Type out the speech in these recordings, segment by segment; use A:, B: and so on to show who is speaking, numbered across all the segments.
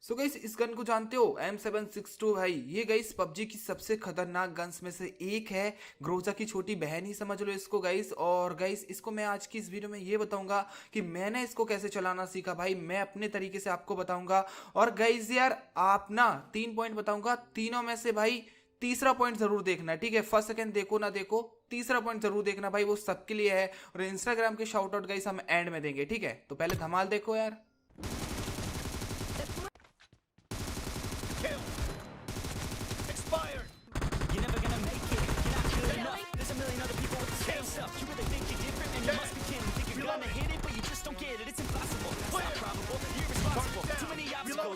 A: So guys इस gun को जानते हो M762 भाई। ये गाइस पबजी की सबसे खतरनाक गन्स में से एक है। ग्रोजा की छोटी बहन ही समझ लो इसको गाइस। और गाइस इसको मैं आज की इस वीडियो में ये बताऊंगा कि मैंने इसको कैसे चलाना सीखा भाई। मैं अपने तरीके से आपको बताऊंगा। और गाइस यार आप ना 3 पॉइंट बताऊंगा, तीनों में से भाई तीसरा पॉइंट जरूर देखना, ठीक है। फर्स्ट सेकंड देखो ना देखो, तीसरा पॉइंट जरूर देखना भाई, वो सबके लिए है। और इंस्टाग्राम के शाउट आउट गाइस हम एंड में देंगे, ठीक है। तो पहले धमाल देखो यार।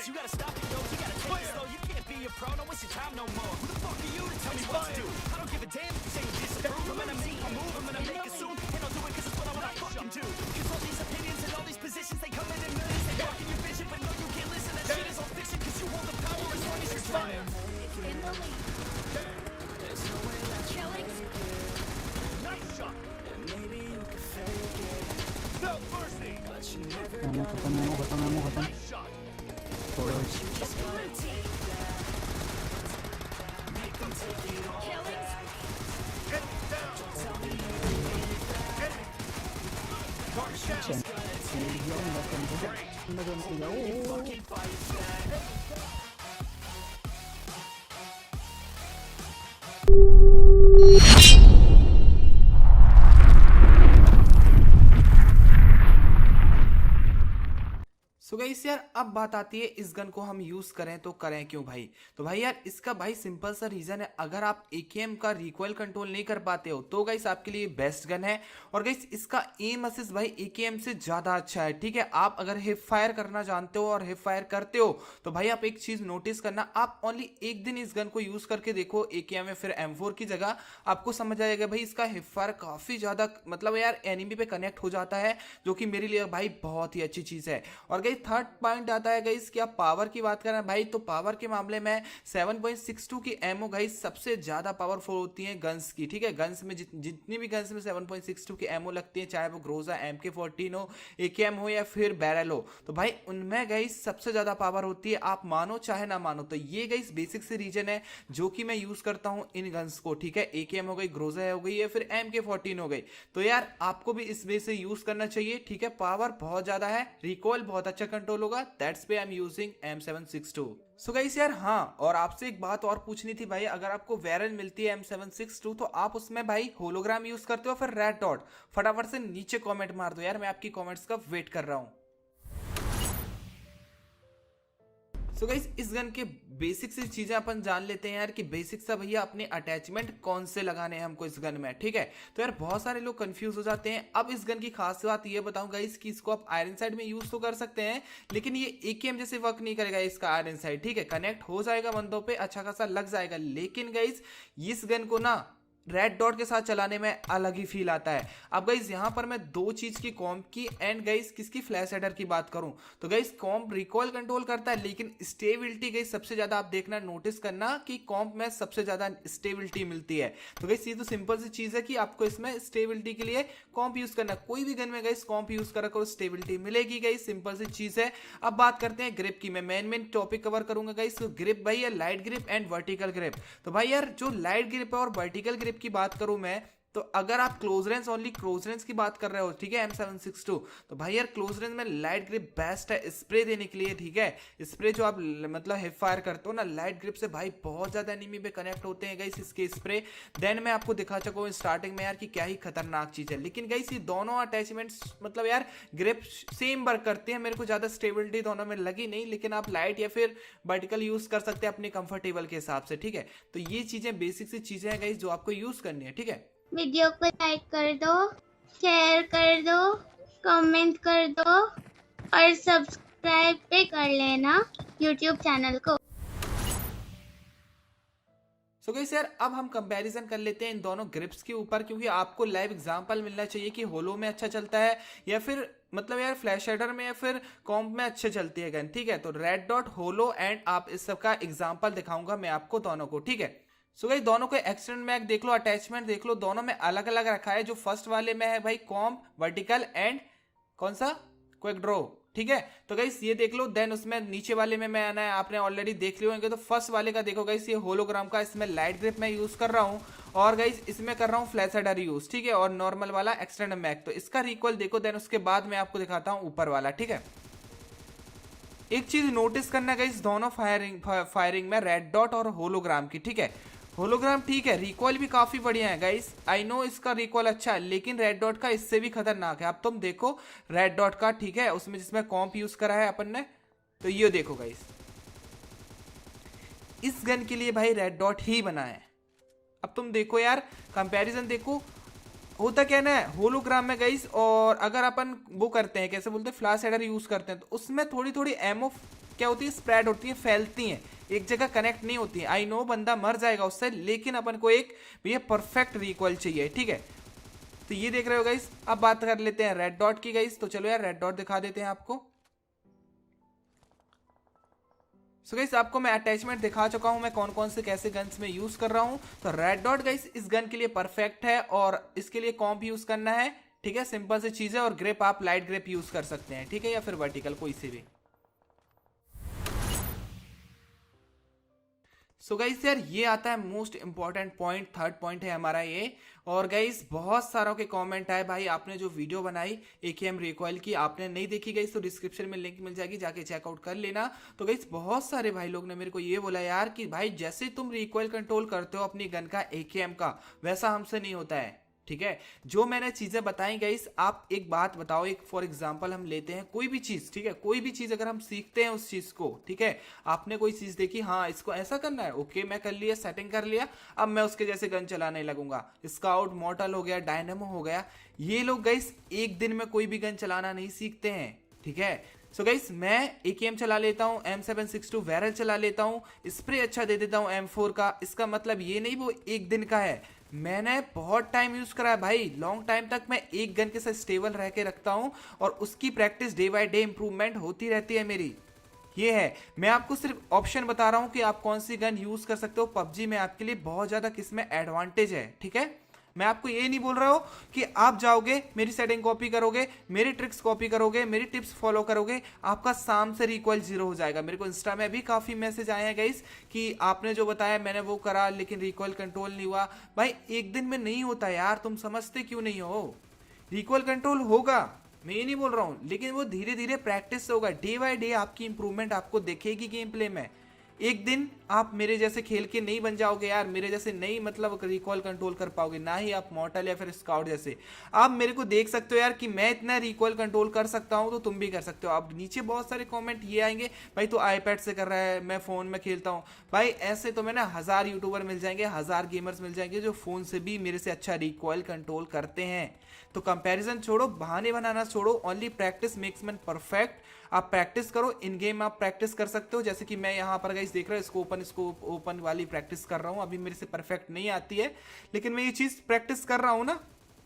B: You gotta stop it, yo. You gotta take it slow. You can't be a pro. Don't waste your time no more. Who the fuck are you to tell me what to do? I don't give a damn if you say you disapprove. I'm gonna make a move. I'm gonna make it soon. And I'll do it 'cause it's what I wanna fucking do. 'Cause all these opinions and all these positions, they come in millions. They walk in your vision, but no, you can't listen. That shit is all fiction 'cause you hold the power as long as you're trying.
C: In the lead.
B: There's no way that you
C: Killing.
B: nice shot. And maybe you can fake it. No mercy. But you never got nice shot. You just gotta take that. Make them take it all
C: Killing.
B: back. Enemy down. Tell me you believe that. Enemy. Target down. Just gotta take it. Great. You fucking fight back.
A: So guys यार अब बात आती है इस gun को हम use करें तो करें क्यों भाई। तो भाई यार इसका भाई सिंपल सा रीजन है, अगर आप एकेएम का रिकॉइल कंट्रोल नहीं कर पाते हो तो गाइस आपके लिए बेस्ट गन है। और गाइस इसका एम असिस्ट भाई एकेएम से ज्यादा अच्छा है, ठीक है। आप अगर हिप फायर करना जानते हो और हिप फायर करते हो तो भाई आप एक चीज नोटिस करना, आप ओनली एक दिन इस गन को यूज करके देखो एकेएम में, फिर M4 की जगह आपको समझ आएगा भाई इसका हिप फायर काफी ज्यादा मतलब यार एनिमी पे कनेक्ट हो जाता है, जो कि मेरे लिए भाई बहुत ही अच्छी चीज है। और गाइस थर्ड पॉइंट आता है गाइस कि आप पावर की बात करें भाई, तो पावर के मामले में 7.62 की एमओ गाइस सबसे ज्यादा पावरफुल होती है गन्स की, ठीक है। गन्स में जितनी भी गन्स में 7.62 की एमओ लगती है, चाहे वो ग्रोजा MK14 हो, एकेएम हो या फिर बैरल हो, तो भाई उनमें गाइस सबसे ज्यादा पावर होती है, आप मानो चाहे ना मानो। तो ये गाइस बेसिक से रीजन है जो कि मैं यूज करता हूं इन गन्स को, ठीक है। एकेएम हो गई, ग्रोजा हो गई या फिर MK14 हो गई, तो यार आपको भी इस वे से यूज करना चाहिए, ठीक है। पावर बहुत ज्यादा है, रिकॉइल बहुत अच्छा कंट्रोल होगा, that's why I am using M762। So guys यार हाँ, और आपसे एक बात और पूछनी थी भाई, अगर आपको वेरल मिलती है M762 तो आप उसमें भाई होलोग्राम यूज करते हो फिर रेड डॉट, फटाफट से नीचे कमेंट मार दो यार, मैं आपकी कमेंट्स का वेट कर रहा हूं। सो गाइस इस गन के बेसिक सी चीजें अपन जान लेते हैं यार कि बेसिक सा भैया अपने अटैचमेंट कौन से लगाने हैं हमको इस गन में, ठीक है। तो यार बहुत सारे लोग कंफ्यूज हो जाते हैं। अब इस गन की खास बात ये बताऊं गाइस कि इसको आप आयरन साइड में यूज तो कर सकते हैं, लेकिन ये एकेएम जैसे वर्क नहीं करेगा इसका आयरन साइड, ठीक है। कनेक्ट हो जाएगा बंदों पे, अच्छा खासा लग जाएगा, लेकिन गाइस इस गन को ना रेड डॉट के साथ चलाने में अलग ही फील आता है। अब गाइस यहां पर मैं दो चीज की, कॉम्प की एंड गाइस किसकी, फ्लैश हेडर की बात करूं तो गाइस कॉम्प रिकॉइल कंट्रोल करता है, लेकिन स्टेबिलिटी गाइस सबसे ज्यादा आप देखना, नोटिस करना कि कॉम्प में सबसे ज्यादा स्टेबिलिटी मिलती है। तो गाइस ये तो सिंपल सी चीज है कि आपको इसमें स्टेबिलिटी के लिए कॉम्प यूज करना, कोई भी गन में गाइस कॉम्प यूज करा करो, स्टेबिलिटी मिलेगी गाइस, सिंपल सी चीज है। अब बात करते हैं ग्रिप की, मैं मेन टॉपिक कवर करूंगा गाइस। तो ग्रिप भाई है light grip and vertical grip. तो भाई यार जो लाइट ग्रिप है और वर्टिकल ग्रिप की बात करूं मैं, तो अगर आप close range, only close range की बात कर रहे हो, ठीक है, M762, तो भाई यार क्लोज रेंज में लाइट ग्रिप बेस्ट है स्प्रे देने के लिए, ठीक है। स्प्रे जो आप मतलब हिप फायर करते हो ना लाइट ग्रिप से, भाई बहुत ज्यादा एनिमी पे कनेक्ट होते हैं गाइस इसके स्प्रे। देन मैं आपको दिखा चुका स्टार्टिंग में यार कि क्या ही खतरनाक चीज है, लेकिन गाइस ये दोनों अटैचमेंट्स मतलब यार ग्रिप सेम वर्क करते हैं, मेरे को ज्यादा स्टेबिलिटी दोनों में लगी नहीं, लेकिन आप लाइट या फिर वर्टिकल यूज कर सकते हैं अपने कंफर्टेबल के हिसाब से, ठीक है। तो ये चीजें बेसिक सी चीजें हैं गाइस जो आपको यूज करनी है, ठीक है।
C: वीडियो को लाइक कर दो, शेयर कर दो, कमेंट कर दो और सब्सक्राइब भी कर लेना यूट्यूब चैनल को।
A: सो गाइस यार अब हम कंपैरिजन कर लेते हैं इन दोनों ग्रिप्स के ऊपर, क्योंकि आपको लाइव एग्जांपल मिलना चाहिए कि होलो में अच्छा चलता है या फिर मतलब यार फ्लैश शेडर में या फिर कॉम्प में अच्छे चलती है गन, ठीक है। तो रेड डॉट, होलो एंड आप इस सब का एग्जांपल दिखाऊंगा मैं आपको दोनों को, ठीक है। सो गाइस दोनों को एक्सटेंड मैक देख लो, अटैचमेंट देख लो, दोनों में अलग अलग रखा है। जो फर्स्ट वाले में है भाई कॉम्प, वर्टिकल एंड कौन सा, क्विक ड्रॉ, ठीक है। तो गाइस ये देख लो, देन उसमें नीचे वाले में मैं आना है, आपने ऑलरेडी देख लियो होंगे। तो फर्स्ट वाले का देखो गाइस, ये होलोग्राम का, इसमें लाइट ग्रिप मैं यूज कर रहा हूँ और गाइस इसमें कर रहा हूँ फ्लैश एडर यूज, ठीक है, और नॉर्मल वाला एक्सटेंड मैक। तो इसका रिकॉल देखो, देन उसके बाद मैं आपको दिखाता हूँ ऊपर वाला, ठीक है। एक चीज नोटिस करना गाइस, दोनों फायरिंग में रेड डॉट और होलोग्राम की, ठीक है। होलोग्राम ठीक है, रिकॉल भी काफी बढ़िया है गाइस, आई नो इसका रिकॉल अच्छा है, लेकिन रेड डॉट का इससे भी खतरनाक है। अब तुम देखो रेड डॉट का, ठीक है, उसमें जिसमें कॉम्प यूज करा है अपन ने, तो ये देखो गाइस, इस गन के लिए भाई रेड डॉट ही बना है। अब तुम देखो यार, कंपैरिजन देखो, होता क्या ना होलोग्राम में गाइस, और अगर अपन वो करते हैं, कैसे बोलते हैं, फ्लैश एडर यूज करते हैं, तो उसमें थोड़ी थोड़ी एमओ क्या होती है, स्प्रेड होती है, फैलती हैं, एक जगह कनेक्ट नहीं होती है। आई नो बंदा मर जाएगा उससे, लेकिन अपन को एक भैया परफेक्ट रिकॉल चाहिए, ठीक है। तो ये देख रहे हो गाइस। अब बात कर लेते हैं रेड डॉट की गाइस, तो चलो यार रेड डॉट दिखा देते हैं आपको। सो गाइस आपको मैं अटैचमेंट दिखा चुका हूं, मैं कौन कौन से कैसे गन्स में यूज कर रहा हूं। तो रेड डॉट गाइस इस गन के लिए परफेक्ट है, और इसके लिए कॉम्प यूज करना है, ठीक है, सिंपल सी चीज है। और ग्रिप आप लाइट ग्रिप यूज कर सकते हैं, ठीक है, या फिर वर्टिकल, कोई से भी। सो गाइस यार ये आता है most important point, third point है हमारा ये। और गाइस बहुत सारों के कमेंट आए, भाई आपने जो वीडियो बनाई AKM रिकॉइल की, आपने नहीं देखी गाइस, तो डिस्क्रिप्शन में लिंक मिल जाएगी, जाके चेकआउट कर लेना। तो गाइस बहुत सारे भाई लोग ने मेरे को ये बोला यार कि भाई जैसे तुम रिकॉइल कंट्रोल करते हो अपनी गन का AKM का, वैसा हमसे नहीं होता है, ठीक है। जो मैंने चीजें बताई गाइस, आप एक बात बताओ, एक फॉर एग्जांपल हम लेते हैं कोई भी चीज, ठीक है, कोई भी चीज अगर हम सीखते हैं उस चीज को, ठीक है, आपने कोई चीज देखी, हाँ इसको ऐसा करना है, ओके मैं कर लिया, सेटिंग कर लिया, अब मैं उसके जैसे गन चलाने लगूंगा। स्काउट, मॉर्टल हो गया, डायनेमो हो गया, ये लोग गाइस एक दिन में कोई भी गन चलाना नहीं सीखते हैं, ठीक है। सो गाइस मैं AKM चला लेता हूँ, M762 वैरल चला लेता हूँ, स्प्रे अच्छा दे देता हूँ M4 का, इसका मतलब ये नहीं वो एक दिन का है, मैंने बहुत टाइम यूज करा है भाई, लॉन्ग टाइम तक मैं एक गन के साथ स्टेबल रह के रखता हूं, और उसकी practice day by day improvement होती रहती है मेरी। ये है, मैं आपको सिर्फ ऑप्शन बता रहा हूं कि आप कौन सी गन यूज कर सकते हो पबजी में, आपके लिए बहुत ज्यादा किसमें एडवांटेज है, ठीक है। मैं आपको ये नहीं बोल रहा हूं कि आप जाओगे मेरी सेटिंग कॉपी करोगे, मेरी ट्रिक्स कॉपी करोगे, मेरी टिप्स फॉलो करोगे, आपका शाम से रिकॉइल 0 हो जाएगा। मेरे को इंस्टा में भी काफी मैसेज आए हैं गाइस कि आपने जो बताया मैंने वो करा, लेकिन रिकॉइल कंट्रोल नहीं हुआ। भाई एक दिन में नहीं होता यार, तुम समझते क्यों नहीं हो। रिकॉइल कंट्रोल होगा, मैं ये नहीं बोल रहा हूं, लेकिन वो धीरे धीरे प्रैक्टिस से होगा, डे बाय डे आपकी इंप्रूवमेंट आपको दिखेगी गेम प्ले में। एक दिन आप मेरे जैसे खेल के नहीं बन जाओगे यार, मेरे जैसे नहीं मतलब रिकॉल कंट्रोल कर पाओगे, ना ही आप मॉर्टल या फिर स्काउट जैसे। आप मेरे को देख सकते हो यार कि मैं इतना रिकॉल कंट्रोल कर सकता हूं, तो तुम भी कर सकते हो। अब नीचे बहुत सारे कमेंट ये आएंगे, भाई तो आईपैड से कर रहा है, मैं फोन में खेलता हूं। भाई ऐसे तो मैं ना 1000 यूट्यूबर मिल जाएंगे, 1000 गेमर्स मिल जाएंगे जो फोन से भी मेरे से अच्छा रिकॉल कंट्रोल करते हैं। तो कंपैरिजन छोड़ो, बहाने बनाना छोड़ो, only practice makes man perfect. आप प्रैक्टिस करो, इन गेम आप प्रैक्टिस कर सकते हो, जैसे कि मैं यहाँ पर गाइस देख रहा हूँ इसको ओपन वाली प्रैक्टिस कर रहा हूँ। अभी मेरे से परफेक्ट नहीं आती है, लेकिन मैं ये चीज प्रैक्टिस कर रहा हूँ ना,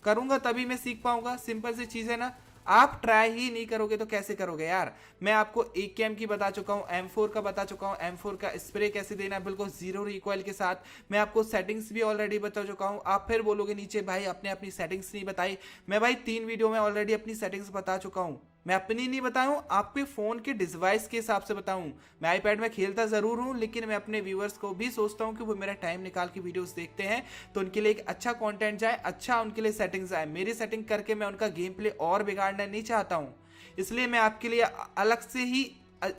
A: करूंगा तभी मैं सीख पाऊंगा। सिंपल सी चीज है ना, आप ट्राई ही नहीं करोगे तो कैसे करोगे यार। मैं आपको AKM की बता चुका हूँ, M4 का बता चुका हूँ, M4 का स्प्रे कैसे देना है बिल्कुल 0 रिकॉइल के साथ। मैं आपको सेटिंग्स भी ऑलरेडी बता चुका हूँ। आप फिर बोलोगे नीचे भाई आपने अपनी सेटिंग्स नहीं बताई। मैं भाई 3 वीडियो में ऑलरेडी अपनी सेटिंग्स बता चुका हूँ। मैं अपनी नहीं बताऊं, आपके फोन के डिवाइस के हिसाब से बताऊं। मैं आईपैड में खेलता जरूर हूं, लेकिन मैं अपने व्यूअर्स को भी सोचता हूं कि वो मेरा टाइम निकाल के वीडियोस देखते हैं, तो उनके लिए एक अच्छा कंटेंट जाए, अच्छा उनके लिए सेटिंग्स आए। मेरी सेटिंग करके मैं उनका गेम प्ले और बिगाड़ना नहीं चाहता हूं, इसलिए मैं आपके लिए अलग से ही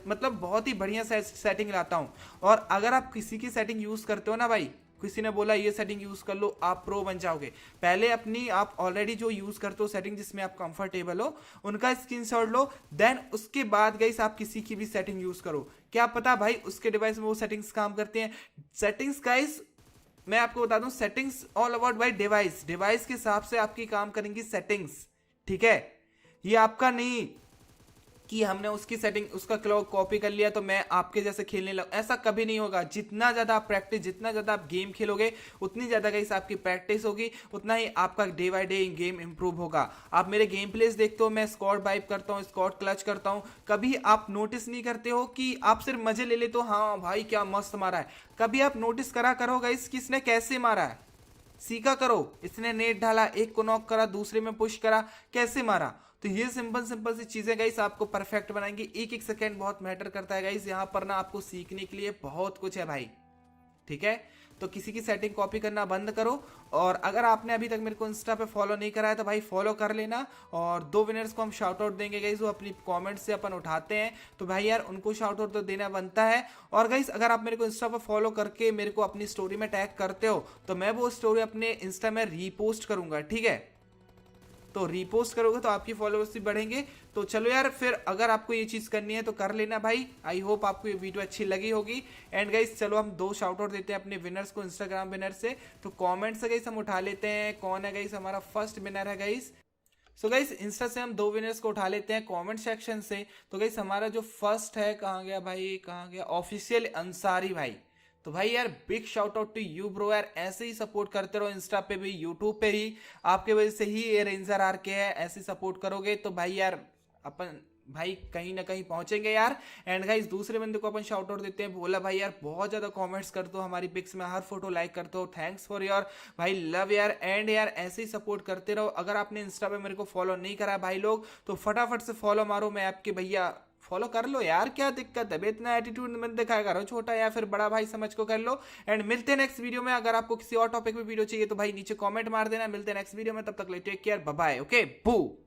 A: मतलब बहुत ही बढ़िया सेटिंग लाता हूं। और अगर आप किसी की सेटिंग यूज करते हो ना भाई, किसी ने बोला ये सेटिंग यूज कर लो आप प्रो बन जाओगे, पहले अपनी आप ऑलरेडी जो यूज करते हो सेटिंग जिसमें आप कंफर्टेबल हो उनका स्क्रीनशॉट लो, देन उसके बाद गाइस आप किसी की भी सेटिंग यूज करो। क्या पता भाई उसके डिवाइस में वो सेटिंग्स काम करते हैं। सेटिंग्स गाइस मैं आपको बता दूं, settings all about by device, device के हिसाब से आपकी काम करेंगी सेटिंग्स, ठीक है। ये आपका नहीं कि हमने उसकी सेटिंग उसका कॉपी कर लिया तो मैं आपके जैसे खेलने लग, ऐसा कभी नहीं होगा। जितना ज्यादा आप प्रैक्टिस, जितना ज्यादा आप गेम खेलोगे, उतनी ज्यादा गाइस आपकी प्रैक्टिस होगी, उतना ही आपका day by day game improve होगा। आप मेरे गेम प्लेस देखते हो, मैं स्क्वाड वाइप करता हूँ, स्क्वाड क्लच करता हूँ, कभी आप नोटिस नहीं करते हो कि आप सिर्फ मजे ले लेते हो, हाँ भाई क्या मस्त मारा है। कभी आप नोटिस करा करो गाइस कि इसने कैसे मारा है, सीखा करो। इसने नेट डाला, एक को नॉक करा, दूसरे में पुश करा, कैसे मारा। तो तो ये सिंपल सिंपल सी चीजें गाइस आपको परफेक्ट बनाएंगे। एक एक सेकंड बहुत मैटर करता है गाइस, यहाँ पर ना आपको सीखने के लिए बहुत कुछ है भाई, ठीक है। तो किसी की सेटिंग कॉपी करना बंद करो, और अगर आपने अभी तक मेरे को इंस्टा पे फॉलो नहीं करा है तो भाई फॉलो कर लेना। और 2 विनर्स को हम शाउट आउट देंगे गाइस, वो अपनी कमेंट से अपन उठाते हैं, तो भाई यार उनको शाउट आउट तो देना बनता है। और गाइस अगर आप मेरे को इंस्टा पे फॉलो करके मेरे को अपनी स्टोरी में टैग करते हो तो मैं वो स्टोरी अपने इंस्टा में रीपोस्ट करूंगा, ठीक है। तो रीपोस्ट करोगे तो आपकी फॉलोअर्स भी बढ़ेंगे। तो चलो यार फिर अगर आपको ये चीज करनी है तो कर लेना भाई। आई होप आपको ये वीडियो अच्छी लगी होगी। एंड गाइस चलो हम 2 शाउट आउट देते हैं अपने विनर्स को, इंस्टाग्राम विनर से। तो कमेंट से गाइस हम उठा लेते हैं कौन है गाइस हमारा फर्स्ट विनर है गाइस। सो गाइस इंस्टा से हम 2 विनर्स को उठा लेते हैं कमेंट सेक्शन से। तो गाइस हमारा जो फर्स्ट है, कहाँ गया भाई, कहाँ गया, ऑफिशियल अंसारी भाई। तो भाई यार big shout out to you bro यार, ऐसे ही सपोर्ट करते रहो इंस्टा पे भी, यूट्यूब पे ही। आपके वजह से ही ये रेंजर आर के है, ऐसे सपोर्ट करोगे तो भाई यार अपन भाई कहीं ना कहीं पहुंचेंगे यार। एंड गाइस दूसरे बंदे को अपन शाउट आउट देते हैं, बोला भाई यार बहुत ज्यादा कमेंट्स करते हो हमारी पिक्स में, हर फोटो लाइक करते हो, थैंक्स फॉर योर भाई लव यार। एंड यार ऐसे ही सपोर्ट करते रहो। अगर आपने इंस्टा पे मेरे को फॉलो नहीं करा भाई लोग तो फटाफट से फॉलो मारो, मैं आपके भैया फॉलो कर लो यार, क्या दिक्कत है, इतना एटीट्यूड में दिखाया करो, छोटा या फिर बड़ा भाई समझ को कर लो। एंड मिलते हैं नेक्स्ट वीडियो में। अगर आपको किसी और टॉपिक पे वीडियो चाहिए तो भाई नीचे कमेंट मार देना। मिलते हैं नेक्स्ट वीडियो में, तब तक ले take care, bye bye, okay बू।